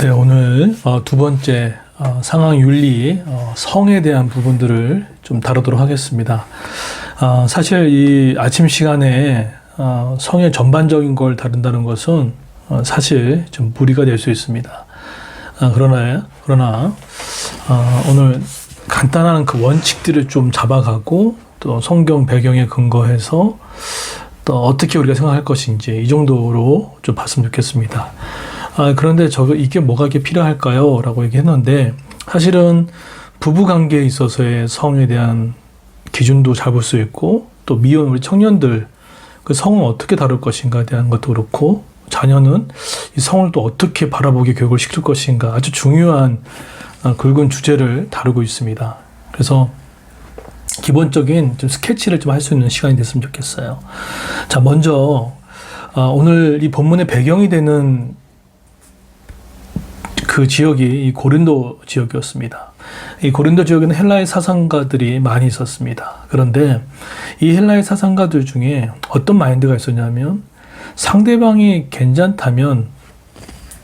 네, 오늘 두 번째 상황 윤리 성에 대한 부분들을 좀 다루도록 하겠습니다. 사실 이 아침 시간에 성의 전반적인 걸 다룬다는 것은 사실 좀 무리가 될 수 있습니다. 그러나 오늘 간단한 그 원칙들을 좀 잡아가고 또 성경 배경에 근거해서 또 어떻게 우리가 생각할 것인지 이 정도로 좀 봤으면 좋겠습니다. 그런데 이게 뭐가 이렇게 필요할까요? 라고 얘기했는데 사실은 부부관계에 있어서의 성에 대한 기준도 잡을 수 있고 또 미혼 우리 청년들 그 성을 어떻게 다룰 것인가에 대한 것도 그렇고 자녀는 이 성을 또 어떻게 바라보게 교육을 시킬 것인가 아주 중요한 굵은 주제를 다루고 있습니다. 그래서 기본적인 좀 스케치를 좀 할 수 있는 시간이 됐으면 좋겠어요. 자, 먼저 오늘 이 본문의 배경이 되는 그 지역이 이 고린도 지역이었습니다. 이 고린도 지역에는 헬라의 사상가들이 많이 있었습니다. 그런데 이 헬라의 사상가들 중에 어떤 마인드가 있었냐면 상대방이 괜찮다면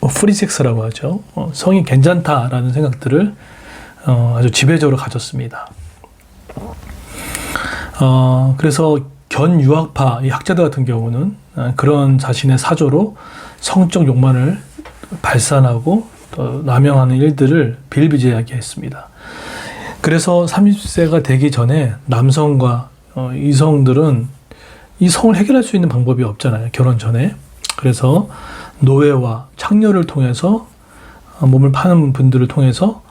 프리섹스라고 하죠. 성이 괜찮다라는 생각들을 아주 지배적으로 가졌습니다. 그래서 견유학파 이 학자들 같은 경우는 그런 자신의 사조로 성적 욕망을 발산하고 또 남용하는 일들을 비일비재하게 했습니다. 그래서 30세가 되기 전에 남성과 이성들은 이 성을 해결할 수 있는 방법이 없잖아요. 결혼 전에. 그래서 노예와 창녀를 통해서 몸을 파는 분들을 통해서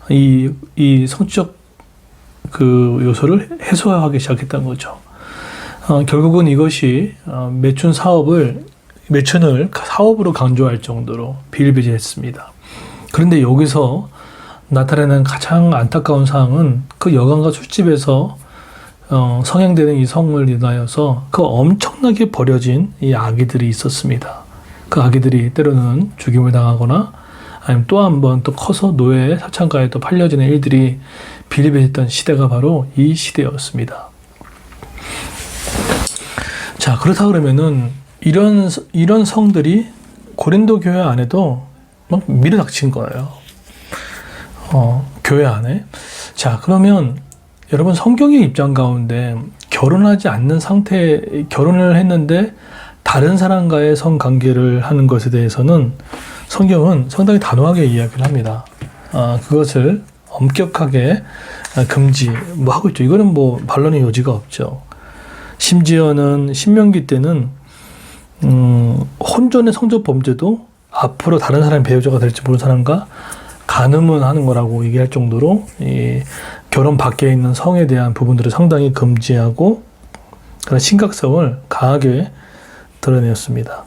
이 성적 그 요소를 해소하기 시작했던 거죠. 결국은 이것이 매춘을 사업으로 강조할 정도로 비일비재했습니다. 그런데 여기서 나타내는 가장 안타까운 사항은 그 여관과 술집에서 성행되는 이 성을 인하여서 그 엄청나게 버려진 이 아기들이 있었습니다. 그 아기들이 때로는 죽임을 당하거나 아니면 또 한 번 또 커서 노예 사창가에 또 팔려지는 일들이 비일비재했던 시대가 바로 이 시대였습니다. 자, 그렇다 그러면은 이런 성들이 고린도 교회 안에도 막 밀어닥친 거예요. 교회 안에. 자, 그러면 여러분 성경의 입장 가운데 결혼하지 않는 결혼을 했는데 다른 사람과의 성관계를 하는 것에 대해서는 성경은 상당히 단호하게 이야기를 합니다. 그것을 엄격하게 금지 하고 있죠. 이거는 반론의 여지가 없죠. 심지어는 신명기 때는 혼전의 성적 범죄도 앞으로 다른 사람의 배우자가 될지 모르는 사람과 간음은 하는 거라고 얘기할 정도로 이 결혼 밖에 있는 성에 대한 부분들을 상당히 금지하고 그런 심각성을 강하게 드러내었습니다.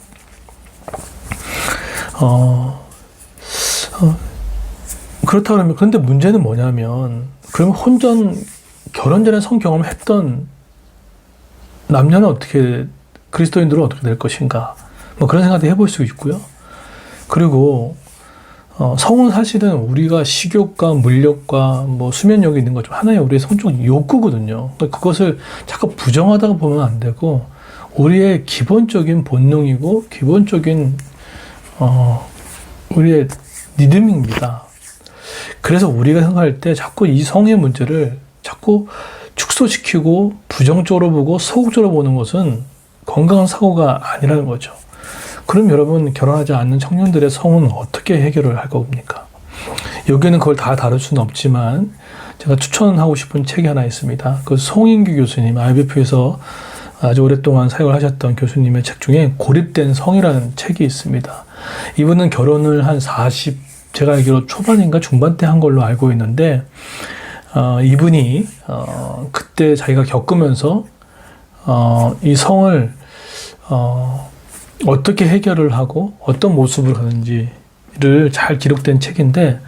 그렇다 그러면 그런데 문제는 뭐냐면 그러면 결혼 전에 성 경험을 했던 남녀는 그리스도인들은 어떻게 될 것인가 그런 생각도 해볼 수 있고요. 그리고 성은 사실은 우리가 식욕과 물욕과 수면욕이 있는 것 중 하나의 우리의 성적 욕구거든요. 그것을 자꾸 부정하다가 보면 안 되고 우리의 기본적인 본능이고 기본적인 우리의 리듬입니다. 그래서 우리가 생각할 때 자꾸 이 성의 문제를 자꾸 축소시키고 부정적으로 보고 소극적으로 보는 것은 건강한 사고가 아니라는 거죠. 그럼 여러분 결혼하지 않는 청년들의 성은 어떻게 해결을 할 겁니까? 여기는 그걸 다 다룰 수는 없지만 제가 추천하고 싶은 책이 하나 있습니다. 그 송인규 교수님, IBF에서 아주 오랫동안 사역을 하셨던 교수님의 책 중에 고립된 성이라는 책이 있습니다. 이분은 결혼을 한 제가 알기로 초반인가 중반 때 한 걸로 알고 있는데 이분이 그때 자기가 겪으면서 이 성을 어떻게 해결을 하고 어떤 모습을 가는지를 잘 기록된 책인데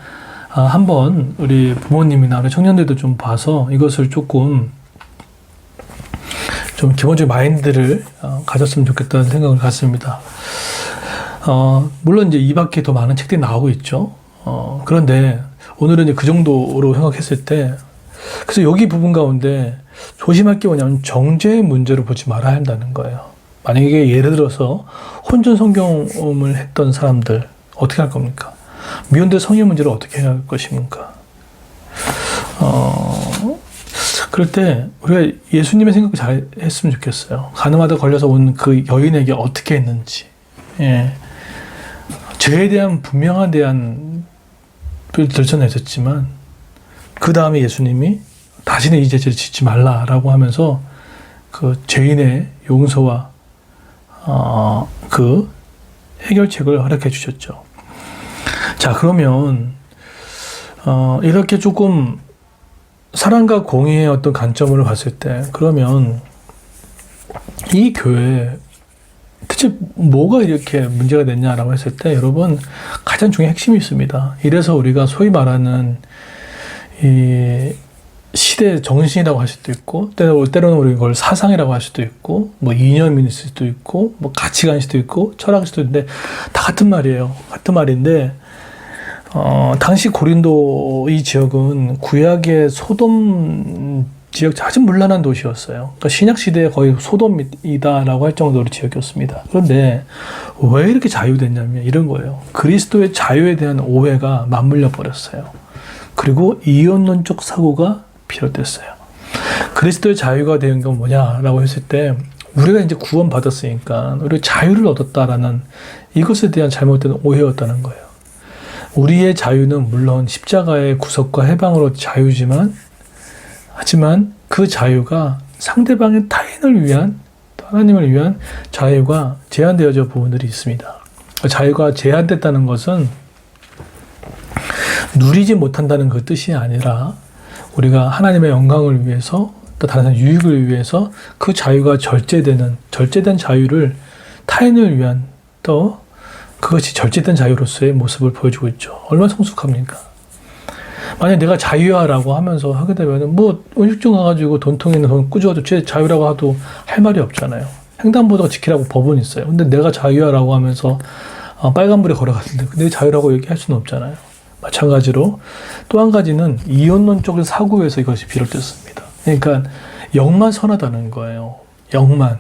한번 우리 부모님이나 우리 청년들도 좀 봐서 이것을 조금 좀 기본적인 마인드를 가졌으면 좋겠다는 생각을 갖습니다. 물론 이제 이 밖에 더 많은 책들이 나오고 있죠. 그런데 오늘은 이제 그 정도로 생각했을 때 그래서 여기 부분 가운데 조심할 게 뭐냐면 정죄의 문제로 보지 말아야 한다는 거예요. 만약에 예를 들어서 혼전 성경험을 했던 사람들 어떻게 할 겁니까? 미혼들 성애 문제를 어떻게 해야 할 것입니까? 그럴 때 우리가 예수님의 생각을 잘 했으면 좋겠어요. 가늠하다 걸려서 온 그 여인에게 어떻게 했는지, 예. 죄에 대한 분명한 대안을 들춰내셨지만 그 다음에 예수님이 다시는 이 죄를 짓지 말라라고 하면서 그 죄인의 용서와 그 해결책을 허락해 주셨죠. 자, 그러면 이렇게 조금 사랑과 공의의 어떤 관점으로 봤을 때, 그러면 이 교회에 대체 뭐가 이렇게 문제가 됐냐라고 했을 때, 여러분, 가장 중요한 핵심이 있습니다. 이래서 우리가 소위 말하는 이 시대 정신이라고 할 수도 있고, 때로는 우리 이걸 사상이라고 할 수도 있고, 뭐 이념일 수도 있고, 뭐 가치관일 수도 있고, 철학일 수도 있는데, 다 같은 말이에요. 같은 말인데, 당시 고린도 이 지역은 구약의 소돔 지역 아주 문란한 도시였어요. 그러니까 신약 시대에 거의 소돔이다라고 할 정도로 지역이었습니다. 그런데 왜 이렇게 자유됐냐면 이런 거예요. 그리스도의 자유에 대한 오해가 맞물려 버렸어요. 그리고 이혼론적 사고가 비롯됐어요. 그리스도의 자유가 된 건 뭐냐라고 했을 때, 우리가 이제 구원 받았으니까 우리가 자유를 얻었다라는 이것에 대한 잘못된 오해였다는 거예요. 우리의 자유는 물론 십자가의 구속과 해방으로 자유지만, 하지만 그 자유가 상대방의 타인을 위한, 하나님을 위한 자유가 제한되어져 부분들이 있습니다. 자유가 제한됐다는 것은 누리지 못한다는 그 뜻이 아니라, 우리가 하나님의 영광을 위해서, 또 다른 사람의 유익을 위해서 그 자유가 절제된 자유를 타인을 위한, 또 그것이 절제된 자유로서의 모습을 보여주고 있죠. 얼마나 성숙합니까? 만약 내가 자유야라고 하면서 하게 되면, 뭐 음식점 가가지고 돈통에 있는 돈 꾸져가지고 제 자유라고 해도 할 말이 없잖아요. 횡단보도가 지키라고 법은 있어요. 근데 내가 자유야라고 하면서 빨간불에 걸어갔는데 내 자유라고 얘기할 수는 없잖아요. 마찬가지로 또 한 가지는 이혼론적인 사고에서 이것이 비롯됐습니다. 그러니까 영만 선하다는 거예요. 영만.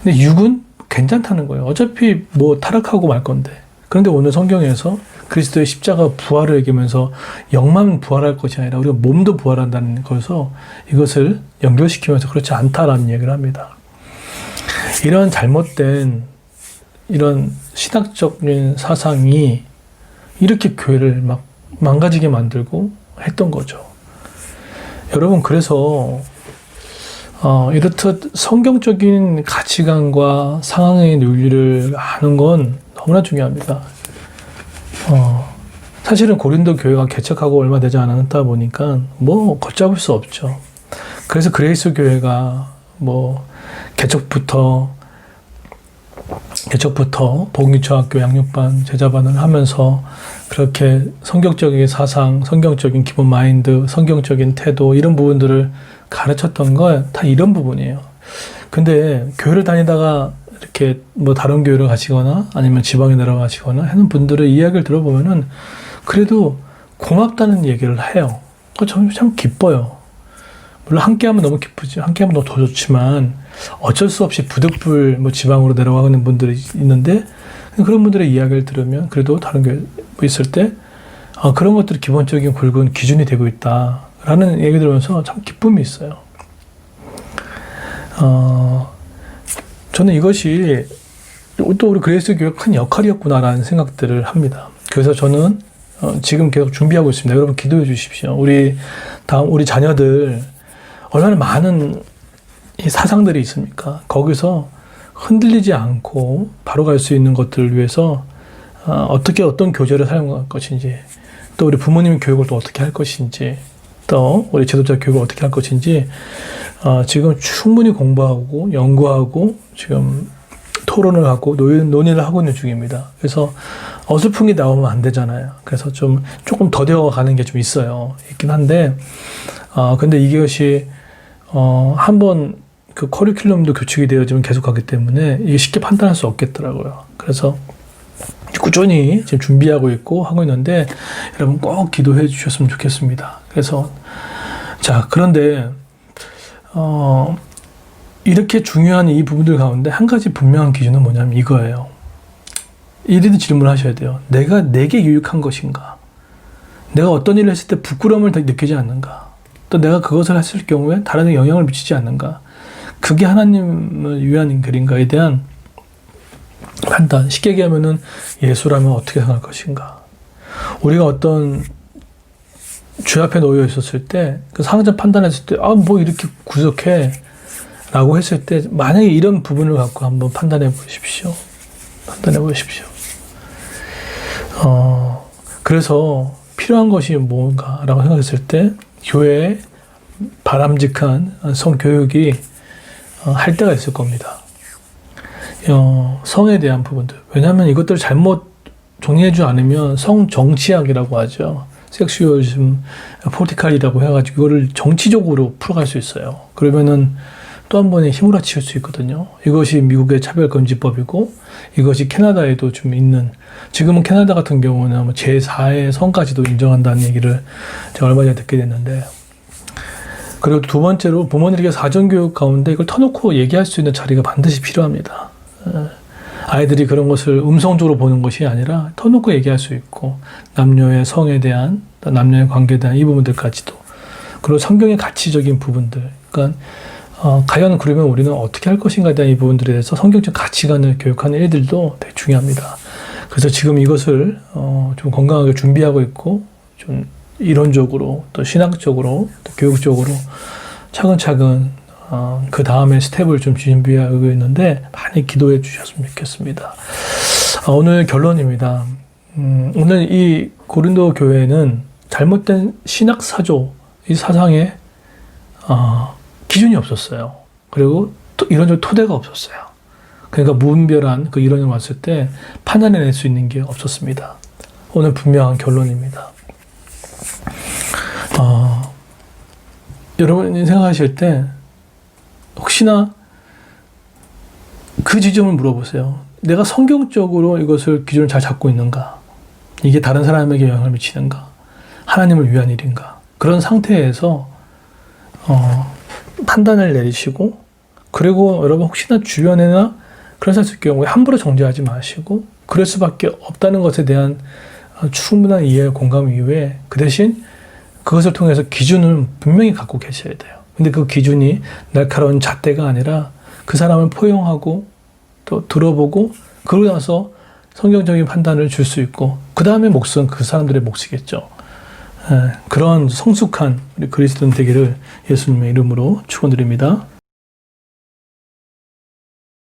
근데 육은 괜찮다는 거예요. 어차피 뭐 타락하고 말 건데. 그런데 오늘 성경에서 그리스도의 십자가 부활을 얘기하면서 영만 부활할 것이 아니라 우리가 몸도 부활한다는 것에서 이것을 연결시키면서 그렇지 않다라는 얘기를 합니다. 이런 잘못된 이런 신학적인 사상이 이렇게 교회를 막 망가지게 만들고 했던 거죠. 여러분, 그래서 이렇듯 성경적인 가치관과 상황의 논리를 아는 건 너무나 중요합니다. 사실은 고린도 교회가 개척하고 얼마 되지 않았다 보니까 뭐 걷잡을 수 없죠. 그래서 그레이스 교회가 뭐 개척부터 복음기초학교 양육반, 제자반을 하면서 그렇게 성경적인 사상, 성경적인 기본 마인드, 성경적인 태도, 이런 부분들을 가르쳤던 건 다 이런 부분이에요. 근데 교회를 다니다가 이렇게 뭐 다른 교회를 가시거나 아니면 지방에 내려가시거나 하는 분들의 이야기를 들어보면은 그래도 고맙다는 얘기를 해요. 참 기뻐요. 물론 함께하면 너무 기쁘지, 함께하면 너무 더 좋지만 어쩔 수 없이 부득불 뭐 지방으로 내려가는 분들이 있는데, 그런 분들의 이야기를 들으면 그래도 다른 교회 있을 때 그런 것들이 기본적인 굵은 기준이 되고 있다라는 얘기 들으면서 참 기쁨이 있어요. 저는 이것이 또 우리 그레이스 교회 큰 역할이었구나라는 생각들을 합니다. 그래서 저는 지금 계속 준비하고 있습니다. 여러분 기도해 주십시오. 우리 자녀들 얼마나 많은 이 사상들이 있습니까? 거기서 흔들리지 않고 바로 갈 수 있는 것들을 위해서 어떤 교재를 사용할 것인지, 또 우리 부모님 교육을 또 어떻게 할 것인지, 또 우리 지도자 교육을 어떻게 할 것인지 지금 충분히 공부하고 연구하고 지금 토론을 하고 논의를 하고 있는 중입니다. 그래서 어설픈 게 나오면 안 되잖아요. 그래서 조금 더뎌 가는 게 좀 있긴 한데, 근데 이것이 한번 그 커리큘럼도 교칙이 되어지면 계속 가기 때문에 이게 쉽게 판단할 수 없겠더라고요. 그래서 꾸준히 지금 준비하고 있고 하고 있는데 여러분 꼭 기도해 주셨으면 좋겠습니다. 그래서 그런데 이렇게 중요한 이 부분들 가운데 한 가지 분명한 기준은 뭐냐면 이거예요. 이런 질문을 하셔야 돼요. 내가 내게 유익한 것인가? 내가 어떤 일을 했을 때 부끄러움을 느끼지 않는가? 또 내가 그것을 했을 경우에 다른 데 영향을 미치지 않는가? 그게 하나님을 위한 글인가에 대한 판단. 쉽게 얘기하면은 예수라면 어떻게 생각할 것인가? 우리가 어떤 죄 앞에 놓여 있었을 때, 그 상황자 판단했을 때, 뭐 이렇게 구속해? 라고 했을 때, 만약에 이런 부분을 갖고 한번 판단해 보십시오. 판단해 보십시오. 그래서 필요한 것이 뭔가라고 생각했을 때, 교회에 바람직한 성교육이 할 때가 있을 겁니다. 성에 대한 부분들. 왜냐하면 이것들을 잘못 정리해주지 않으면 성정치학이라고 하죠. 섹슈얼즘 포티칼이라고 해가지고 이거를 정치적으로 풀어갈 수 있어요. 그러면은 또 한 번에 휘몰아칠 수 있거든요. 이것이 미국의 차별금지법이고 이것이 캐나다에도 좀 있는, 지금은 캐나다 같은 경우는 제4의 성까지도 인정한다는 얘기를 제가 얼마 전에 듣게 됐는데, 그리고 두 번째로 부모님에게 사전교육 가운데 이걸 터놓고 얘기할 수 있는 자리가 반드시 필요합니다. 아이들이 그런 것을 음성적으로 보는 것이 아니라 터놓고 얘기할 수 있고, 남녀의 성에 대한, 남녀의 관계에 대한 이 부분들까지도, 그리고 성경의 가치적인 부분들, 그러니까 과연 그러면 우리는 어떻게 할 것인가에 대한 이 부분들에 대해서 성경적 가치관을 교육하는 일들도 되게 중요합니다. 그래서 지금 이것을 좀 건강하게 준비하고 있고, 좀 이론적으로 또 신학적으로 또 교육적으로 차근차근 그 다음에 스텝을 좀 준비하고 있는데 많이 기도해 주셨으면 좋겠습니다. 오늘 결론입니다. 오늘 이 고린도 교회는 잘못된 신학 사조, 이 사상에 기준이 없었어요. 그리고 이론적 토대가 없었어요. 그러니까 무분별한 그 이론이 왔을 때 판단해낼 수 있는 게 없었습니다. 오늘 분명한 결론입니다. 여러분이 생각하실 때 혹시나 그 지점을 물어보세요. 내가 성경적으로 이것을 기준을 잘 잡고 있는가? 이게 다른 사람에게 영향을 미치는가? 하나님을 위한 일인가? 그런 상태에서 판단을 내리시고, 그리고 여러분 혹시나 주변에나 그런 사실 경우에 함부로 정죄하지 마시고, 그럴 수밖에 없다는 것에 대한 충분한 이해와 공감 이후에 그 대신 그것을 통해서 기준을 분명히 갖고 계셔야 돼요. 근데 그 기준이 날카로운 잣대가 아니라 그 사람을 포용하고 또 들어보고, 그러고 나서 성경적인 판단을 줄 수 있고, 그 다음에 몫은 그 사람들의 몫이겠죠. 그런 성숙한 우리 그리스도인 되기를 예수님의 이름으로 축원드립니다.